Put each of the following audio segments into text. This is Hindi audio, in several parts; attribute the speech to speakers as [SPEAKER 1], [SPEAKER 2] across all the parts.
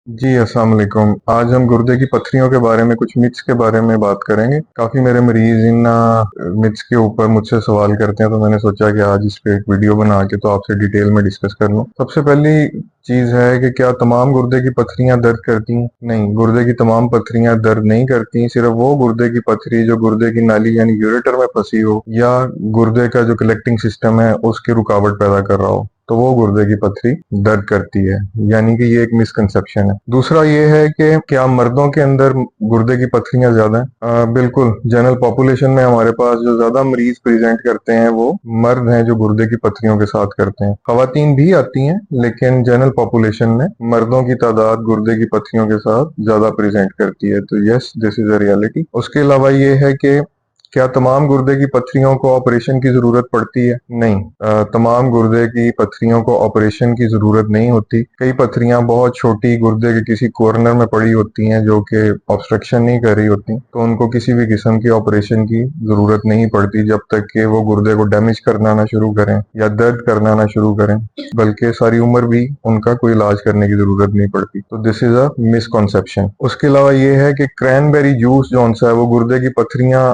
[SPEAKER 1] जी, अस्सलाम वालेकुम। आज हम गुर्दे की पत्थरियों के बारे में, कुछ मिथ्स के बारे में बात करेंगे। काफ़ी मेरे मरीज़ इन मिथ्स के ऊपर मुझसे सवाल करते हैं, तो मैंने सोचा कि आज इस पे एक वीडियो बना के तो आपसे डिटेल में डिस्कस कर लूँ। सबसे पहली चीज़ है कि क्या तमाम गुर्दे की पत्थरियाँ दर्द करती हैं? नहीं, गुर्दे की तमाम पत्थरियाँ दर्द नहीं करती। सिर्फ़ वो गुर्दे की पत्थरी जो गुर्दे की नाली यानी यूरेटर में फँसी हो या गुर्दे का जो कलेक्टिंग सिस्टम है उसकी रुकावट पैदा कर रहा हो, तो वो गुर्दे की पथरी दर्द करती है। यानी कि ये एक मिसकंसेप्शन है। दूसरा ये है कि क्या मर्दों के अंदर गुर्दे की पथरियां ज्यादा हैं? बिल्कुल, जनरल पॉपुलेशन में हमारे पास जो ज्यादा मरीज प्रेजेंट करते हैं वो मर्द हैं जो गुर्दे की पथरियों के साथ करते हैं। खवातीन भी आती हैं, लेकिन जनरल पॉपुलेशन में मर्दों की तादाद गुर्दे की पथरियों के साथ ज्यादा प्रेजेंट करती है। तो yes, this is a reality. उसके अलावा ये है कि क्या तमाम गुर्दे की पत्थरियों को ऑपरेशन की जरूरत पड़ती है? नहीं, तमाम गुर्दे की पत्थरियों को ऑपरेशन की जरूरत नहीं होती। कई पत्थरियां बहुत छोटी गुर्दे के किसी कॉर्नर में पड़ी होती हैं जो कि ऑब्स्ट्रक्शन नहीं कर रही होती, तो उनको किसी भी किस्म की ऑपरेशन की जरूरत नहीं पड़ती जब तक कि वो गुर्दे को डैमेज करना ना शुरू करें या दर्द करना ना शुरू करें, बल्कि सारी उम्र भी उनका कोई इलाज करने की जरूरत नहीं पड़ती। तो दिस इज अ मिसकॉन्सेप्शन। उसके अलावा ये है कि क्रैनबेरी जूस जो सा है वो गुर्दे की पत्थरियां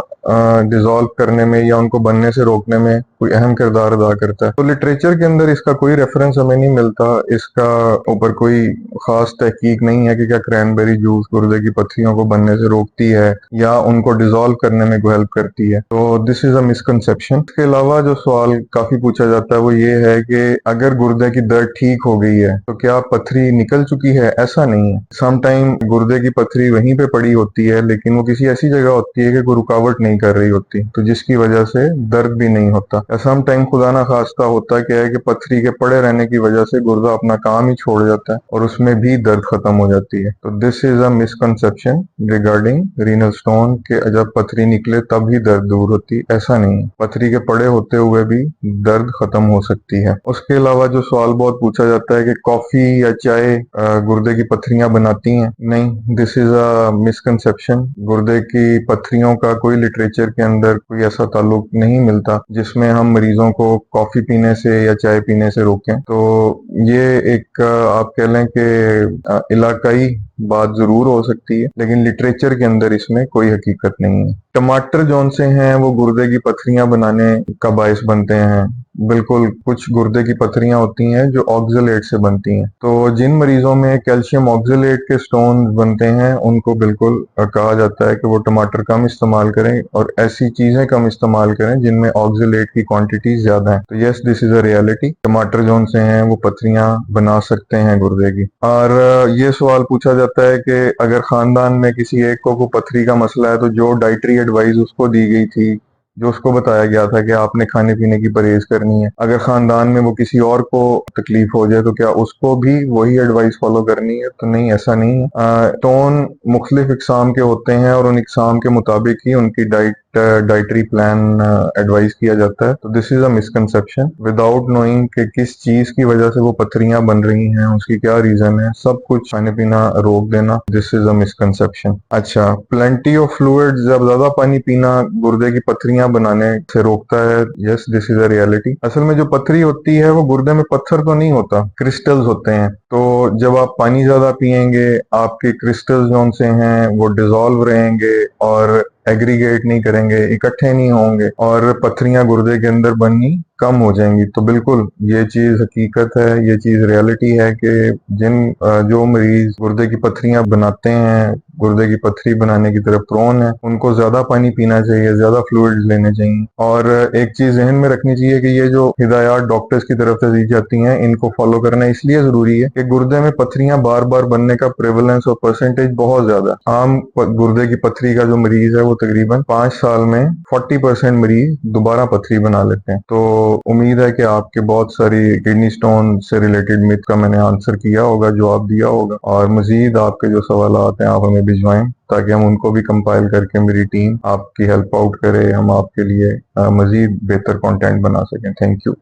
[SPEAKER 1] डिसॉल्व करने में या उनको बनने से रोकने में कोई अहम किरदार अदा करता है। तो लिटरेचर के अंदर इसका कोई रेफरेंस हमें नहीं मिलता, इसका ऊपर कोई खास तहकीक नहीं है कि क्या क्रैनबेरी जूस गुर्दे की पत्थरियों को बनने से रोकती है या उनको डिसॉल्व करने में हेल्प करती है। तो दिस इज अ मिसकंसेप्शन। इसके अलावा जो सवाल काफी पूछा जाता है वो ये है कि अगर गुर्दे की दर्द ठीक हो गई है तो क्या पथरी निकल चुकी है? ऐसा नहीं है। सम टाइम गुर्दे की पथरी वहीं पे पड़ी होती है, लेकिन वो किसी ऐसी जगह होती है कि कोई रुकावट नहीं कर रही होती, तो जिसकी वजह से दर्द भी नहीं होता। सम टाइम खुदा ना खास्ता होता क्या है कि पथरी के पड़े रहने की वजह से गुर्दा अपना काम ही छोड़ जाता है और उसमें भी दर्द खत्म हो जाती है। तो this is a misconception regarding renal stone के जब पथरी निकले तब ही दर्द दूर होती, ऐसा नहीं है। पथरी के पड़े होते हुए भी दर्द खत्म हो सकती है। उसके अलावा जो सवाल बहुत पूछा जाता है कि कॉफी या चाय गुर्दे की पथरियां बनाती हैं? नहीं, दिस इज अ मिसकंसेप्शन। गुर्दे की पथरियों का कोई लिटरेचर के अंदर कोई ऐसा ताल्लुक नहीं मिलता जिसमें हम मरीजों को कॉफी पीने से या चाय पीने से रोकें। तो ये एक आप कह लें कि इलाकाई बात जरूर हो सकती है, लेकिन लिटरेचर के अंदर इसमें कोई हकीकत नहीं है। टमाटर जौन से हैं वो गुर्दे की पथरियां बनाने का बायस बनते हैं। बिल्कुल, कुछ गुर्दे की पथरियां होती हैं जो ऑक्जेलेट से बनती हैं। तो जिन मरीजों में कैल्शियम ऑक्जेलेट के स्टोन बनते हैं उनको बिल्कुल कहा जाता है कि वो टमाटर कम इस्तेमाल करें और ऐसी चीजें कम इस्तेमाल करें जिनमें ऑक्जेलेट की क्वांटिटी ज्यादा है। तो yes, this is a reality. टमाटर जौन से हैं वो पथरियां बना सकते हैं गुर्दे की। और ये सवाल पूछा जाता है कि अगर खानदान में किसी एक को पथरी का मसला है तो जो डाइटरी एडवाइस उसको दी गई थी, जो उसको बताया गया था कि आपने खाने पीने की परहेज करनी है, अगर खानदान में वो किसी और को तकलीफ हो जाए तो क्या उसको भी वही एडवाइस फॉलो करनी है? तो नहीं, ऐसा नहीं है। टोन मुख्तलिफ इकसाम के होते हैं और उन इकसाम के मुताबिक ही उनकी डाइटरी प्लान एडवाइस किया जाता है। तो this is a misconception. Without knowing कि किस चीज की वजह से वो पथरियां बन रही हैं, उसकी क्या रीजन है, सब कुछ खाने पीना रोक देना, दिस इज अ मिसकंसेप्शन। अच्छा, प्लेंटी ऑफ फ्लूइड, जब ज्यादा पानी पीना गुर्दे की पथरियां बनाने से रोकता है? Yes, this is a reality. असल में जो पथरी होती है वो गुर्दे में पत्थर तो नहीं होता, क्रिस्टल्स होते हैं। तो जब आप पानी ज्यादा पिएंगे आपके क्रिस्टल्स जौन से हैं वो डिसॉल्व रहेंगे और एग्रीगेट नहीं करेंगे, इकट्ठे नहीं होंगे और पथरियां गुर्दे के अंदर बननी कम हो जाएंगी। तो बिल्कुल ये चीज हकीकत है, ये चीज रियलिटी है कि जो मरीज गुर्दे की पथरियां बनाते हैं, गुर्दे की पथरी बनाने की तरफ प्रोन है, उनको ज्यादा पानी पीना चाहिए, ज्यादा फ्लूइड्स लेने चाहिए। और एक चीज जहन में रखनी चाहिए कि ये जो हिदायत डॉक्टर्स की तरफ से दी जाती हैं इनको फॉलो करना इसलिए जरूरी है कि गुर्दे में पथरियां बार बार बनने का प्रेवलेंस और परसेंटेज बहुत ज्यादा है। आम गुर्दे की पथरी का जो मरीज है वो तकरीबन 5 साल में 40% मरीज दोबारा पथरी बना लेते हैं। तो उम्मीद है कि आपके बहुत सारी किडनी स्टोन से रिलेटेड मिथ का मैंने आंसर किया होगा, जवाब दिया होगा, और मजीद आपके जो सवाल हैं आप हमें भिजवाएं ताकि हम उनको भी कंपाइल करके मेरी टीम आपकी हेल्प आउट करे, हम आपके लिए मजीद बेहतर कंटेंट बना सकें। Thank you.